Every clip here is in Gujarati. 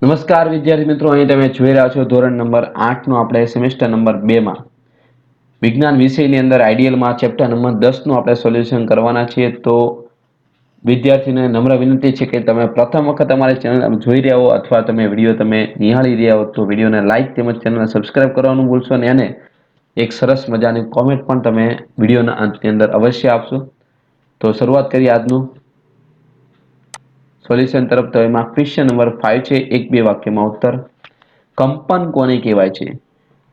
નમસ્કાર વિદ્યાર્થી મિત્રો, અહીં તમે જોઈ રહ્યા છો ધોરણ નંબર 8 નો આપણે સેમેસ્ટર નંબર 2 માં વિજ્ઞાન વિષયની અંદર આઈડિયલમાં ચેપ્ટર નંબર 10 નું આપણે સોલ્યુશન કરવાના છીએ। તો વિદ્યાર્થીને નમ્ર વિનંતી છે કે તમે પ્રથમ વખત અમારી ચેનલ જોઈ રહ્યા હો અથવા તમે વિડીયો નિહાળી રહ્યા હો તો વિડીયોને લાઈક તેમજ ચેનલને સબસ્ક્રાઇબ કરવાનું ભૂલશો નહીં અને એક સરસ મજાની કોમેન્ટ પણ તમે વિડીયોના અંતની અંદર અવશ્ય આપશો। તો શરૂઆત કરીએ આજનું સોલ્યુશન તરફ। તો એમાં ક્વેશ્ચન નંબર 5 છે, એક બે વાક્યમાં ઉત્તર। કંપન કોને કહેવાય છે?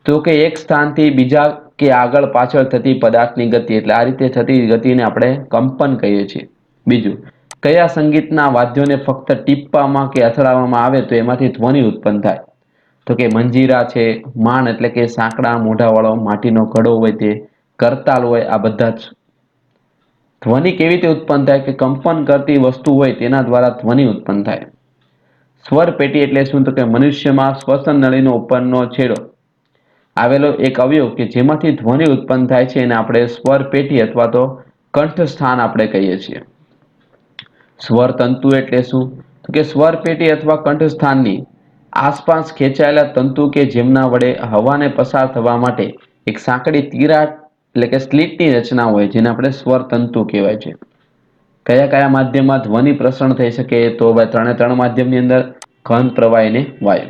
તો કે એક સ્થાનથી બીજા કે આગળ પાછળ થતી પદાર્થની ગતિ, એટલે આ રીતે થતી ગતિને આપણે કંપન કહીએ છીએ। બીજું, કયા સંગીતના વાદ્યોને ફક્ત ટીપવામાં કે અથડાવવામાં આવે તો એમાંથી ધ્વનિ ઉત્પન્ન થાય? તો કે મંજીરા છે, માણ એટલે કે સાંકડા મોઢાવાળો માટીનો ઘડો હોય તે, કરતાલ હોય, આ બધા જ। ધ્વનિ કેવી રીતે ઉત્પન્ન થાય? કે કંપન કરતી વસ્તુ હોય તેના દ્વારા ધ્વનિ ઉત્પન્ન થાય। સ્વર પેટી એટલે શું? તો કે મનુષ્યમાં શ્વસન નળીનો ઉપરનો છેડો આવેલો એક અવયવ કે જેમાંથી ધ્વનિ ઉત્પન્ન થાય છે એને આપણે સ્વર પેટી અથવા તો કંઠ સ્થાન આપણે કહીએ છીએ। સ્વર તંતુ એટલે શું? તો કે સ્વર પેટી અથવા કંઠ સ્થાનની આસપાસ ખેંચાયેલા તંતુ કે જેમના વડે હવાને પસાર થવા માટે એક સાંકડી તિરાડ એટલે કે સ્લિટની રચના હોય જેને આપણે સ્વર તંતુ કહેવાય છે। કયા કયા માધ્યમમાં ધ્વનિ પ્રસરણ થઈ શકે? તો ત્રણે ત્રણ માધ્યમની અંદર ઘન, પ્રવાહી અને વાયુ।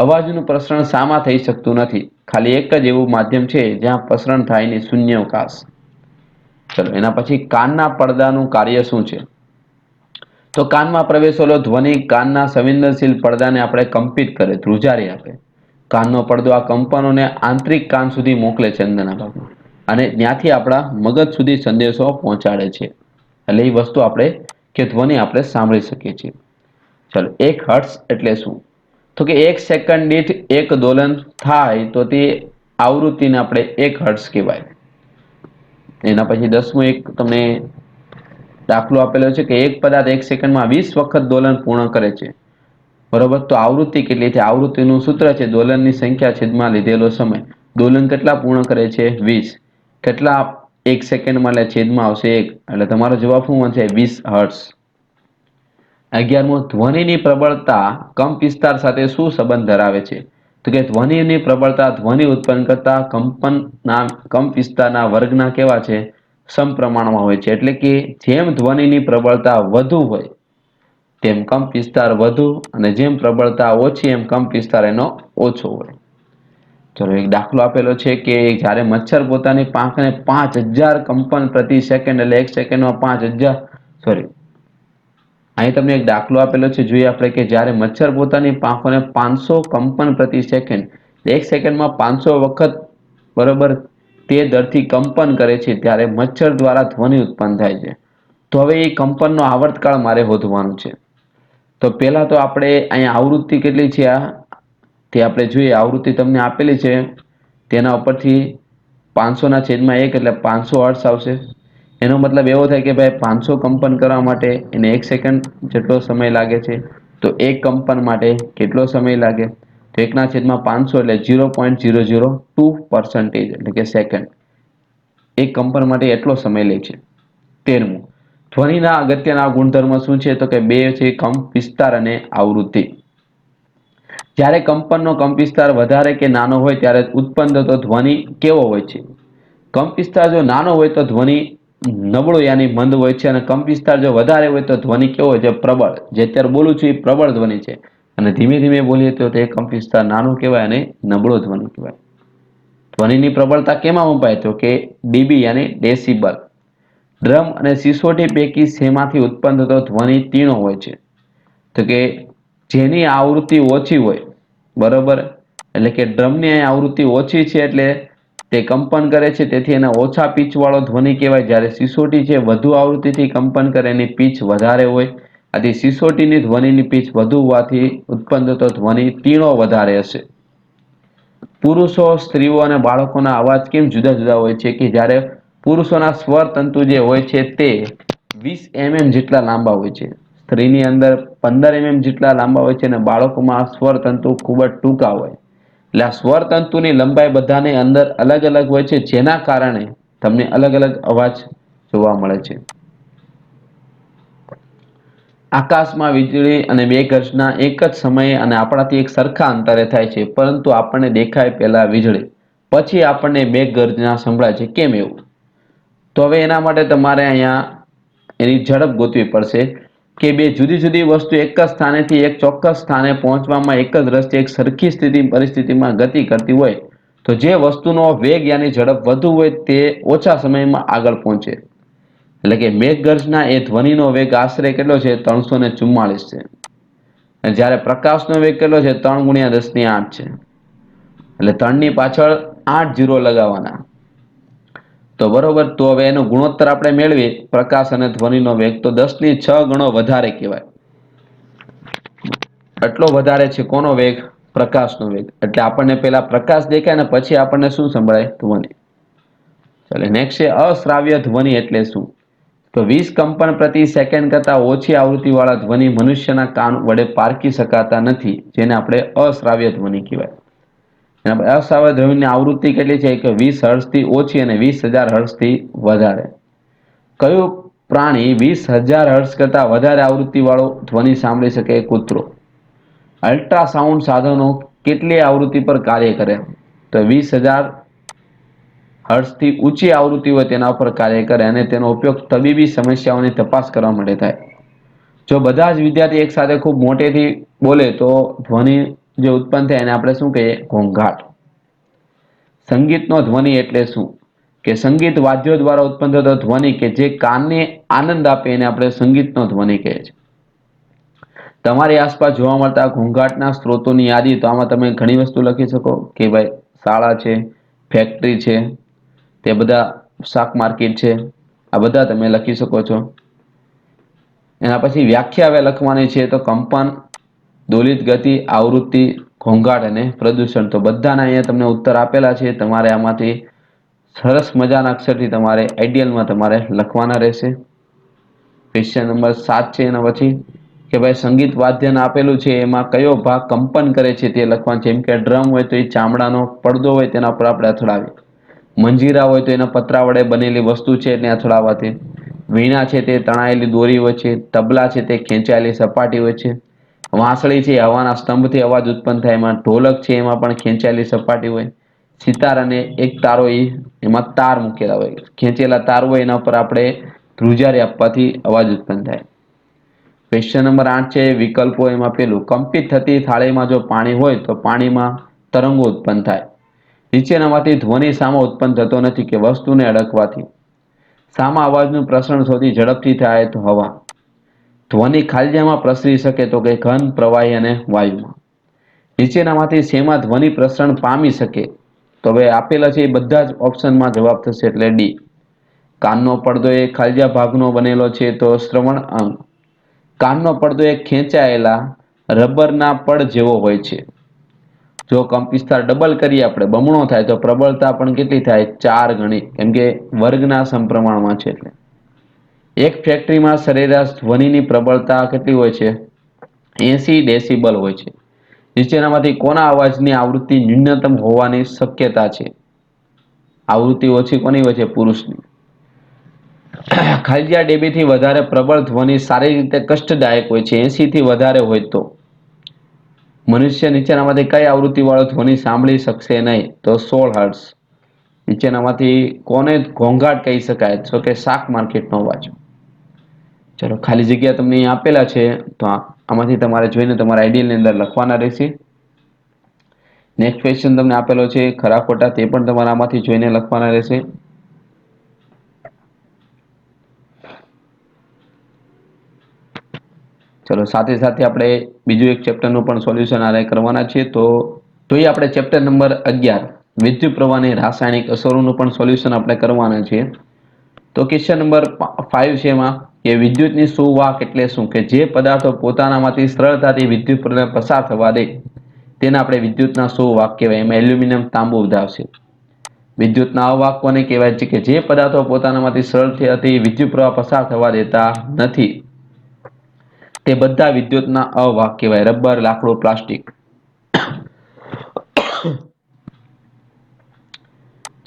અવાજનું પ્રસરણ શામાં થઈ શકતું નથી? ખાલી એક જ એવું માધ્યમ છે જ્યાં પ્રસરણ થાય નહીં, શૂન્યાવકાશ। ચલો એના પછી કાનના પડદાનું કાર્ય શું છે? તો કાનમાં પ્રવેશેલો ધ્વનિ કાનના સંવેદનશીલ પડદાને આપણે કંપિત કરે, ધ્રુજારી આપે। કાનનો પડદો આ કંપનોને આંતરિક કાન સુધી મોકલે છે અંદરના ભાગમાં, અને ત્યાંથી આપણા મગજ સુધી સંદેશો પહોંચાડે છે। એટલે એ વસ્તુ આપણે કે ધ્વનિ આપણે સાંભળી શકીએ છીએ। ચલો, 1 હર્ટ્ઝ એટલે શું? તો કે 1 સેકન્ડ દીઠ એક દોલન થાય તો તે આવૃત્તિને આપણે 1 હર્ટ્ઝ કહેવાય। એના પછી 10મું એક તમને દાખલો આપેલો છે કે એક પદાર્થ 1 સેકન્ડમાં 20 વખત દોલન પૂર્ણ કરે છે, બરોબર? તો આવૃત્તિ કેટલી છે? આવૃત્તિનું સૂત્ર છે દોલનની સંખ્યા છેદમાં લીધેલો સમય। દોલન કેટલા પૂર્ણ કરે છે? 20। કેટલા 1 સેકન્ડમાં? એટલે છેદમાં આવશે 1, એટલે તમારો જવાબ શું બનશે? 20 હર્ટ્ઝ। 11મું, ધ્વનિની પ્રબળતા કંપ વિસ્તાર સાથે શું સંબંધ ધરાવે છે? તો કે ધ્વનિની પ્રબળતા ધ્વનિ ઉત્પન્ન કરતા કંપ વિસ્તારના વર્ગના કેવા છે? સમપ્રમાણમાં હોય છે। એટલે કે જેમ ધ્વનિની પ્રબળતા વધુ હોય તેમ કંપ વિસ્તાર વધુ, અને જેમ પ્રબળતા ઓછી એમ કંપ વિસ્તાર એનો ઓછો હોય। ચલો, એક દાખલો આપેલો છે કે જ્યારે મચ્છર પોતાની પાંખને 5000 કંપન પ્રતિ સેકન્ડ એટલે 1 સેકન્ડમાં 5000 સોરી અહીં તમને એક દાખલો આપેલો છે, જોઈએ આપણે કે જ્યારે મચ્છર પોતાની પાંખોને 500 કંપન પ્રતિ સેકન્ડ 1 સેકન્ડમાં 500 વખત બરોબર તે દરથી કંપન કરે છે ત્યારે મચ્છર દ્વારા ધ્વનિ ઉત્પન્ન થાય છે। તો હવે એ કંપનનો આવર્તકાળ મારે શોધવાનું છે। તો પહેલા તો આપણે અહીંયા આવૃત્તિ કેટલી છે તે આપણે જોઈએ। આવૃત્તિ તમને આપેલી છે, તેના ઉપરથી 500/1 એટલે 500 હર્ટ્ઝ આવશે। એનો મતલબ એવો થાય કે ભાઈ 500 કંપન કરવા માટે એને 1 સેકન્ડ જેટલો સમય લાગે છે, તો એક કંપન માટે કેટલો સમય લાગે? તો 1/500 એટલે 0.002% એટલે કે સેકન્ડ। એક કંપન માટે એટલો સમય લે છે। 13મું, ધ્વનિના અગત્યના ગુણધર્મ શું છે? તો કે 2 છે, કંપ વિસ્તાર અને આવૃત્તિ। જ્યારે કંપનનો કંપ વિસ્તાર વધારે કે નાનો હોય ત્યારે ઉત્પન્ન થતો ધ્વનિ કેવો હોય છે? કંપ વિસ્તાર જો નાનો હોય તો ધ્વનિ નબળો યાની મંદ હોય છે, અને કંપ વિસ્તાર જો વધારે હોય તો ધ્વનિ કેવો હોય છે? પ્રબળ। જે અત્યારે બોલું છું એ પ્રબળ ધ્વનિ છે, અને ધીમે ધીમે બોલીએ તો તે કંપ વિસ્તાર નાનો કહેવાય અને નબળો ધ્વનિ કહેવાય। ધ્વનિની પ્રબળતા કેમાં મપાય? તો કે ડીબી યાની ડેસિબલ। ડ્રમ અને સિસોટી પૈકી શેમાંથી ઉત્પન્ન થતો ધ્વનિ તીણો હોય છે? તો કે જેની આવૃત્તિ ઓછી હોય, બરોબર, એટલે કે ડ્રમની આવૃત્તિ ઓછી છે એટલે તે કંપન કરે છે, તેથી એને ઓછા પીચ વાળો ધ્વનિ કહેવાય। જ્યારે સિસોટી છે વધુ આવૃત્તિથી કંપન કરે, એની પીચ વધારે હોય, આથી સિસોટીની ધ્વનિની પીચ વધુ હોવાથી ઉત્પન્ન થતો ધ્વનિ તીણો વધારે હશે। પુરુષો, સ્ત્રીઓ અને બાળકોના અવાજ કેમ જુદા જુદા હોય છે? કે જ્યારે પુરુષોના સ્વર તંતુ જે હોય છે તે 20 mm જેટલા લાંબા હોય છે, સ્ત્રીની અંદર 15 mm જેટલા લાંબા હોય છે, અને બાળકોમાં સ્વર તંતુ ખૂબ જ ટૂંકા હોય। એટલે આ સ્વર તંતુની લંબાઈ બધાની અંદર અલગ અલગ હોય છે, જેના કારણે તમને અલગ અલગ અવાજ જોવા મળે છે। આકાશમાં વીજળી અને મેઘગર્જના એક જ સમયે અને આપણાથી એક સરખા અંતરે થાય છે, પરંતુ આપણને દેખાય પહેલા વીજળી, પછી આપણને મેઘગર્જના સંભળાય છે. કેમ એવું? તો હવે એના માટે તમારે અહીંયા એની ઝડપ ગોતવી પડશે કે બે જુદી જુદી વસ્તુ એક જ સ્થાનેથી એક ચોક્કસ સ્થાને પહોંચવામાં એક જ રસ્તે એક સરખી પરિસ્થિતિમાં ગતિ કરતી હોય, તો જે વસ્તુનો વેગ યાની ઝડપ વધુ હોય તે ઓછા સમયમાં આગળ પહોંચે. એટલે કે મેઘગર્જના એ ધ્વનિનો વેગ આશરે કેટલો છે? 344 છે. અને જ્યારે પ્રકાશનો વેગ કેટલો છે? 3 ગુણ્યા 10⁸ છે. એટલે 3 ની પાછળ 8 ઝીરો લગાવવાના. તો બરોબર, તો હવે એનો ગુણોત્તર આપણે મેળવીએ પ્રકાશ અને ધ્વનિનો વેગ, તો 10⁶ ગણો વધારે કહેવાય. એટલો વધારે છે કોનો વેગ? પ્રકાશનો વેગ. એટલે આપણને પેલા પ્રકાશ દેખાય ને પછી આપણને શું સંભળાય? ધ્વનિ. ચાલો નેક્સ્ટ છે અશ્રાવ્ય ધ્વનિ એટલે શું? તો 20 કંપન પ્રતિ સેકન્ડ કરતા ઓછી આવૃત્તિવાળા ધ્વનિ મનુષ્યના કાન વડે પારખી શકાતા નથી, જેને આપણે અશ્રાવ્ય ધ્વનિ કહેવાય. અશ્રાવ્ય ધ્વનિની આવૃત્તિ કેટલી છે? કે 20 હર્ટ્ઝથી ઓછી અને 20,000 હર્ટ્ઝથી વધારે. કયું પ્રાણી 20,000 હર્ટ્ઝ કરતા વધારે આવૃત્તિવાળો ધ્વનિ સાંભળી શકે? કૂતરો. અલ્ટ્રાસાઉન્ડ સાધનો કેટલી આવૃત્તિ પર કાર્ય કરે? તો 20,000 હર્ટ્ઝથી ઊંચી આવૃત્તિ હોય તેના ઉપર કાર્ય કરે અને તેનો ઉપયોગ તબીબી સમસ્યાઓની તપાસ કરવા માટે થાય. જો બધા જ વિદ્યાર્થી એક સાથે ખૂબ મોટેથી બોલે તો ધ્વનિ જે ઉત્પન્ન થાય એને આપણે શું કહીએ? ઘોંઘાટ. સંગીતનો ધ્વનિ એટલે શું? કે સંગીત વાદ્યો દ્વારા ઉત્પન્ન થતો ધ્વનિ કે જે કાનને આનંદ આપે એને આપણે સંગીતનો ધ્વનિ કહીએ છીએ. તમારી આસપાસ જોવા મળતા ઘોંઘાટના સ્ત્રોતોની યાદી, તો આમાં તમે ઘણી વસ્તુ લખી શકો કે ભાઈ શાળા છે, ફેક્ટરી છે, તે બધા શાક માર્કેટ છે, આ બધા તમે લખી શકો છો. એના પછી વ્યાખ્યા હવે લખવાની છે, તો કંપન, દોલિત ગતિ, આવૃત્તિ, ઘોંઘાટ અને પ્રદૂષણ. તો બધાના અહીંયા તમને ઉત્તર આપેલા છે. તમારે આમાંથી સરસ મજાના અક્ષરથી તમારે આઈડિયલમાં તમારે લખવાના રહેશે. ક્વેશ્ચન નંબર 7 છે એના પછી કે ભાઈ સંગીત વાદ્યને આપેલું છે એમાં કયો ભાગ કંપન કરે છે તે લખવાનું છે. જેમ કે ડ્રમ હોય તો એ ચામડાનો પડદો હોય તેના પર આપણે અથડાવીએ. મંજીરા હોય તો એના પતરા વડે બનેલી વસ્તુ છે એને અથડાવાથી. વીણા છે તે તણાયેલી દોરી હોય છે. તબલા છે તે ખેંચાયેલી સપાટી હોય છે. વાંસળી છે હવાના સ્તંભથી અવાજ ઉત્પન્ન થાય. એમાં ઢોલક છે એમાં પણ ખેંચાયેલી સપાટી હોય. સિતાર અને એક તારો એમાં તાર મૂકેલા હોય. ખેંચેલા તાર હોય એના ઉપર આપણે ધ્રુજારી આપવાથી અવાજ ઉત્પન્ન થાય. ક્વેશ્ચન નંબર 8 છે વિકલ્પો. એમાં પેલું કંપિત થતી થાળીમાં જો પાણી હોય તો પાણીમાં તરંગો ઉત્પન્ન થાય. નીચેનામાંથી ધ્વનિ શામાં ઉત્પન્ન થતો નથી? કે વસ્તુને અડકવાથી. શામાં અવાજનું પ્રસરણ સૌથી ઝડપથી થાય? તો હવા. ધ્વનિ ખાલી જગ્યામાં પ્રસરી શકે? તો કે ઘન, પ્રવાહી અને વાયુમાં. નીચેનામાંથી શેમાં ધ્વનિ પ્રસરણ પામી શકે? તો હવે આપેલા છે એ બધા જ ઓપ્શનમાં જવાબ થશે એટલે ડી. કાનનો પડદો એ ખાલજા ભાગનો બનેલો છે તો શ્રવણ અંગ. કાનનો પડદો એક ખેંચાયેલા રબરના પડ જેવો હોય છે. જો કંપવિસ્તાર ડબલ કરીએ આપણે, બમણો થાય તો પ્રબળતા પણ કેટલી થાય? 4 ગણી. કેમ કે વર્ગના સમપ્રમાણમાં છે એટલે. એક ફેક્ટરીમાં સરેરાશ ધ્વનિની પ્રબળતા કેટલી હોય છે? 80 ડેસિબલ હોય છે. નીચેનામાંથી કોના અવાજની આવૃત્તિ ન્યૂનતમ હોવાની શક્યતા છે? આવૃત્તિ ઓછી કોની હોય છે? પુરુષની. ખાલજીયા ડેબીથી વધારે પ્રબળ ધ્વનિ સારી રીતે કષ્ટદાયક હોય છે. 80 થી વધારે હોય તો મનુષ્ય નીચેનામાંથી કઈ આવૃત્તિવાળો ધ્વનિ સાંભળી શકશે નહીં? તો 16 હર્ટ્ઝ. નીચેનામાંથી કોને ઘોંઘાટ કહી શકાય? તો કે શાક માર્કેટનો અવાજ. ચલો ખાલી જગ્યા તમને અહીં આપેલા છે તો આમાંથી તમારે જોઈને તમારા આઈડિયલની અંદર લખવાના રહેશે. નેક્સ્ટ ક્વેશ્ચન તમને આપેલો છે ખરા ખોટા, તે પણ તમારે આમાંથી જોઈને લખવાના રહેશે. ચલો સાથે સાથે આપણે બીજું એક ચેપ્ટરનું પણ સોલ્યુશન આને કરવાના છે. તો જોઈએ આપણે ચેપ્ટર નંબર 11 વિદ્યુત પ્રવાહની રાસાયણિક અસરોનું પણ સોલ્યુશન આપણે કરવાના છે. તો ક્વેશ્ચન નંબર 5 છે એમાં કે વિદ્યુતની સુવાહક એટલે શું? કે જે પદાર્થો પોતાનામાંથી સરળતાથી વિદ્યુત પ્રવાહ પસાર થવા દે તેને આપણે વિદ્યુતના સુવાહક કહેવાય. એમાં એલ્યુમિનિયમ, તાંબુ આવશે. વિદ્યુતના અવાહક કોને કહેવાય છે? કે જે પદાર્થો પોતાનામાંથી સરળતાથી વિદ્યુત પ્રવાહ પસાર થવા દેતા નથી તે બધા વિદ્યુતના અવાહક કહેવાય. રબર, લાકડું, પ્લાસ્ટિક.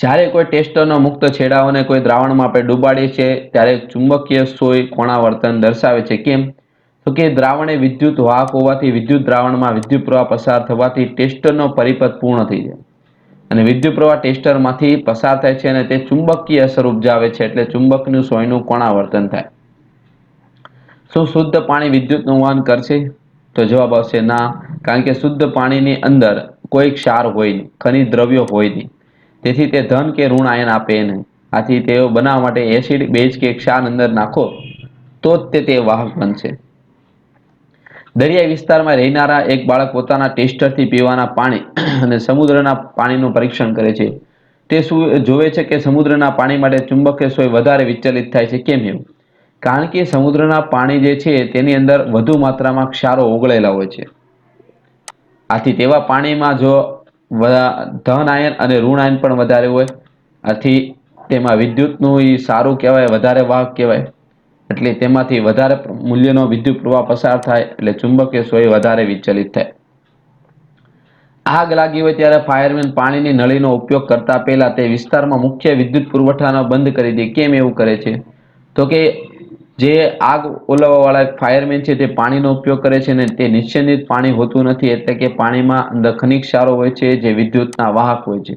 જ્યારે કોઈ ટેસ્ટરના મુક્ત છેડાઓને કોઈ દ્રાવણમાં આપણે ડુબાડીએ છીએ ત્યારે ચુંબકીય સોય કોણા વર્તન દર્શાવે છે. કેમ? તો કે દ્રાવણ એ વિદ્યુત વાહક હોવાથી વિદ્યુત દ્રાવણમાં વિદ્યુત પ્રવાહ પસાર થવાથી ટેસ્ટરનો પરિપથ પૂર્ણ થઈ જાય અને વિદ્યુત પ્રવાહ ટેસ્ટરમાંથી પસાર થાય છે અને તે ચુંબકીય અસર ઉપજાવે છે, એટલે ચુંબકનું સોયનું કોણાવર્તન થાય. શું શુદ્ધ પાણી વિદ્યુતનું વહન કરશે? તો જવાબ આવશે ના, કારણ કે શુદ્ધ પાણીની અંદર કોઈ ક્ષાર હોય નહીં, ખનિજ દ્રવ્યો હોય નહીં. તેથી તે ધન કે ઋણ આયન આપે નહીં. આથી તેઓ બનાવવા માટે એસિડ, બેઝ કે ક્ષાર અંદર નાખો તો જ તે વાહક બનશે. દરિયાઈ વિસ્તારમાં રહેનારા એક બાળક પોતાના ટેસ્ટરથી પીવાના પાણી અને સમુદ્રના પાણીનું પરીક્ષણ કરે છે. તે શું જોવે છે કે સમુદ્રના પાણી માટે ચુંબકીય સોય વધારે વિચલિત થાય છે. કેમ એવું? કારણ કે સમુદ્રના પાણી જે છે તેની અંદર વધુ માત્રામાં ક્ષારો ઓગળેલા હોય છે. આથી તેવા પાણીમાં જો ધન આયન અને ઋણ આયન પણ વધારે હોય, આથી તેમાં વિદ્યુતનું સારું કહેવાય, વધારે વાહક કહેવાય. એટલે તેમાંથી વધારે મૂલ્યનો વિદ્યુત પ્રવાહ પસાર થાય, એટલે ચુંબકીય સોય વધારે વિચલિત થાય. આગ લાગી હોય ત્યારે ફાયરમેન પાણીની નળીનો ઉપયોગ કરતા પહેલા તે વિસ્તારમાં મુખ્ય વિદ્યુત પુરવઠાનો બંધ કરી દે. કેમ એવું કરે છે? તો કે જે આગ ઓલવવા વાળા ફાયરમેન છે તે પાણીનો ઉપયોગ કરે છે ને તે નિશ્ચિત પાણી હોતું નથી, એટલે કે પાણીમાં અંદર ખનિજ ક્ષારો હોય છે જે વિદ્યુતના વાહક હોય છે.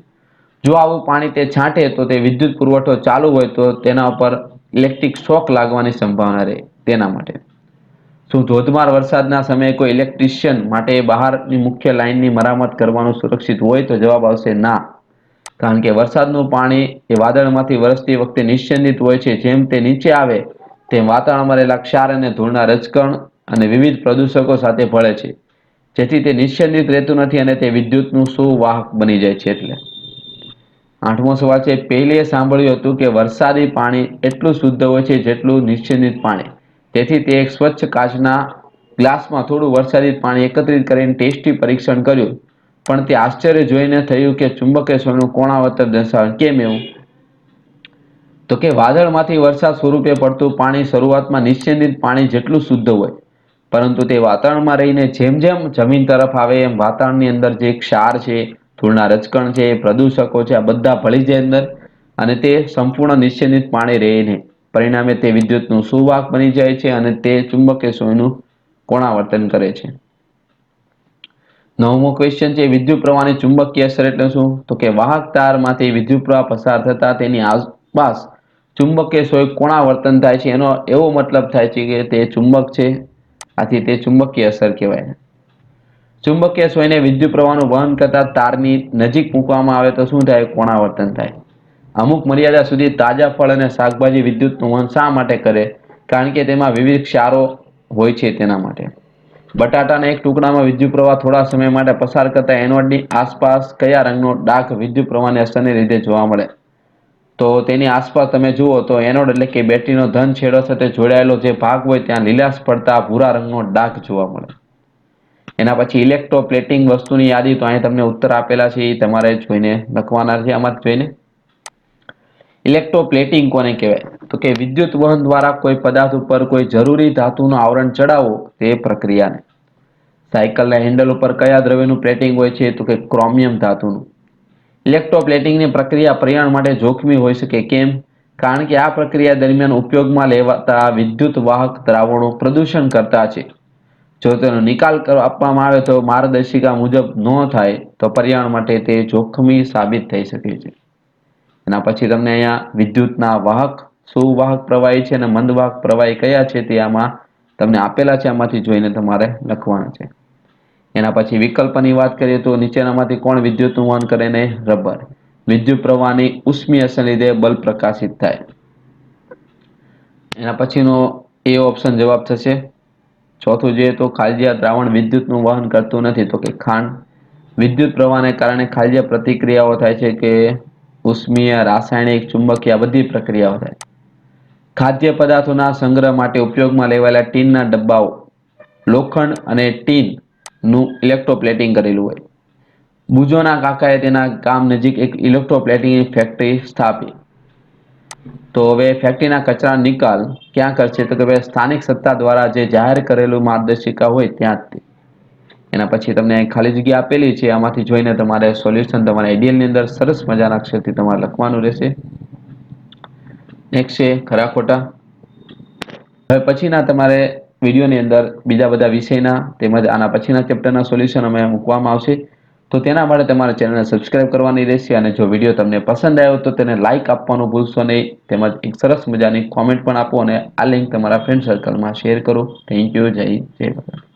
જો આવું પાણી તે છાંટે તો તે વિદ્યુત પુરવઠો ચાલુ હોય તો તેના ઉપર ઇલેક્ટ્રિક શોક લાગવાની સંભાવના રહે, તેના માટે. શું ધોધમાર વરસાદના સમયે કોઈ ઇલેક્ટ્રિશિયન માટે બહારની મુખ્ય લાઇનની મરામત કરવાનું સુરક્ષિત હોય? તો જવાબ આવશે ના, કારણ કે વરસાદનું પાણી એ વાદળમાંથી વરસતી વખતે નિશ્ચિત હોય છે. જેમ તે નીચે આવે તેમ વાતાવરણમાં રહેલા ક્ષાર અને ધૂળના રજકણ અને વિવિધ પ્રદૂષકો સાથે ભળે છે, જેથી તે નિશ્ચિત રહેતું નથી અને તે વિદ્યુતનું સુવાહક બની જાય છે. એટલે 8મો સવાલ છે, પહેલીએ સાંભળ્યું હતું કે વરસાદી પાણી એટલું શુદ્ધ હોય છે જેટલું નિશ્ચિત પાણી. તેથી તે એક સ્વચ્છ કાચના ગ્લાસમાં થોડું વરસાદી પાણી એકત્રિત કરીને ટેસ્ટી પરીક્ષણ કર્યું, પણ તે આશ્ચર્ય જોઈને થયું કે ચુંબકીય સોયનું કોણાવર્તન દર્શાવે. કેમ એવું? તો કે વાદળમાંથી વરસાદ સ્વરૂપે પડતું પાણી શરૂઆતમાં નિશ્ચિત પાણી જેટલું શુદ્ધ હોય, પરંતુ તે વાતાવરણમાં રહીને જેમ જેમ જમીન તરફ આવે એમ વાતાવરણની અંદર જે ક્ષાર છે, ધૂળના રજકણ છે, પ્રદૂષકો છે, આ બધા ભળી જાય અંદર અને તે સંપૂર્ણ નિશ્ચિત પાણી રહે નહીં. પરિણામે તે વિદ્યુતનું સુવાહક બની જાય છે અને તે ચુંબકીય સોયનું કોણાવર્તન કરે છે. 9મો ક્વેશ્ચન છે, વિદ્યુત પ્રવાહની ચુંબકીય અસર એટલે શું? તો કે વાહક તારમાંથી વિદ્યુત પ્રવાહ પસાર થતા તેની આસપાસ ચુંબકીય સોય કોણાવર્તન થાય છે. એનો એવો મતલબ થાય છે કે તે ચુંબક છે, આથી તે ચુંબકીય અસર કહેવાય. ચુંબકીય સોયને વિદ્યુત પ્રવાહનું વહન કરતા તારની નજીક મૂકવામાં આવે તો શું થાય? કોણાવર્તન થાય. અમુક મર્યાદા સુધી તાજા ફળ અને શાકભાજી વિદ્યુતનું વહન શા માટે કરે? કારણ કે તેમાં વિવિધ ક્ષારો હોય છે, તેના માટે. બટાટાના એક ટુકડામાં વિદ્યુત પ્રવાહ થોડા સમય માટે પસાર કરતા એનોડની આસપાસ કયા રંગનો ડાઘ વિદ્યુત પ્રવાહની અસરને લીધે જોવા મળે? તો તેની આસપાસ તમે જુઓ તો એનોડ એટલે કે બેટરીનો ધન છેડો સાથે જોડાયેલો જે ભાગ હોય ત્યાં લીલાશ પડતા ભૂરા રંગનો ડાઘ જોવા મળે. એના પછી ઇલેક્ટ્રોપ્લેટિંગ વસ્તુની યાદી, તો અહીં તમને ઉત્તર આપેલા છે, એ તમારે જોઈને લખવાના છે. આમાં જોઈને ઇલેક્ટ્રોપ્લેટિંગ કોને કહેવાય? તો કે વિદ્યુત વહન દ્વારા કોઈ પદાર્થ ઉપર કોઈ જરૂરી ધાતુનું આવરણ ચડાવવું, તે પ્રક્રિયાને. સાયકલના હેન્ડલ ઉપર કયા દ્રવ્યનું પ્લેટિંગ હોય છે? તો કે ક્રોમિયમ ધાતુનું. ઇલેક્ટ્રોપ્લેટિંગની પ્રક્રિયા પર્યાવરણ માટે જોખમી હોઈ શકે. કેમ? કારણ કે આ પ્રક્રિયા દરમિયાન ઉપયોગમાં લેવાતા વિદ્યુત વાહક દ્રાવણો પ્રદૂષણ કરતા છે. જો તેનો નિકાલ આપવામાં આવે તો માર્ગદર્શિકા મુજબ ન થાય તો પર્યાવરણ માટે તે જોખમી સાબિત થઈ શકે છે. એના પછી તમને અહીંયા વિદ્યુતના વાહક, સુવાહક પ્રવાહી છે અને મંદવાહક પ્રવાહી કયા છે તે આમાં તમને આપેલા છે. આમાંથી જોઈને તમારે લખવાના છે. એના પછી વિકલ્પની વાત કરીએ તો નીચેનામાંથી કોણ વિદ્યુતનું વહન કરે? ને રબર. વિદ્યુત પ્રવાહની ઉષ્મીય અસરને લીધે બલ્બ પ્રકાશિત થાય. એના પછીનો એ ઓપ્શન જવાબ થશે. ચોથું જોઈએ તો ખાલજીયા દ્રાવણ વિદ્યુતનું વહન કરતું નથી, તો કે ખાંડ. વિદ્યુત પ્રવાહને કારણે ખાલજીયા પ્રતિક્રિયાઓ થાય છે કે ઉષ્મીય, રાસાયણિક, ચુંબકીય આ બધી પ્રક્રિયાઓ થાય. ખાદ્ય પદાર્થોના સંગ્રહ માટે ઉપયોગમાં લેવાયેલા ટીનના ડબ્બાઓ લોખંડ અને ટીનનું ઇલેક્ટ્રોપ્લેટિંગ કરેલું હોય. બુજોના કાકાએ તેના ગામ નજીક એક ઇલેક્ટ્રોપ્લેટિંગ ફેક્ટરી સ્થાપી. તો હવે ફેક્ટરીના કચરા નિકાલ ક્યાં કરશે? તો કે સ્થાનિક સત્તા દ્વારા જે જાહેર કરેલું માર્ગદર્શિકા હોય ત્યાં જ. એના પછી તમને ખાલી જગ્યા આપેલી છે, આમાંથી જોઈને તમારે સોલ્યુશન તમારા આઈડિયલની અંદર સરસ મજાના અક્ષરથી તમારે લખવાનું રહેશે. નેક્સ્ટ છે ખરા ખોટા. હવે પછીના તમારે વિડીયોની અંદર બીજા બધા વિષયના તેમજ આના પછીના ચેપ્ટરના સોલ્યુશન અમે મૂકવામાં આવશે. તો તેના માટે તમારે ચેનલને સબસ્ક્રાઇબ કરવાની રહેશે અને જો વિડીયો તમને પસંદ આવ્યો તો તેને લાઇક આપવાનું ભૂલશો નહીં તેમજ એક સરસ મજાની કોમેન્ટ પણ આપો અને આ લિંક તમારા ફ્રેન્ડ સર્કલમાં શેર કરો. Thank you. જય ભારત.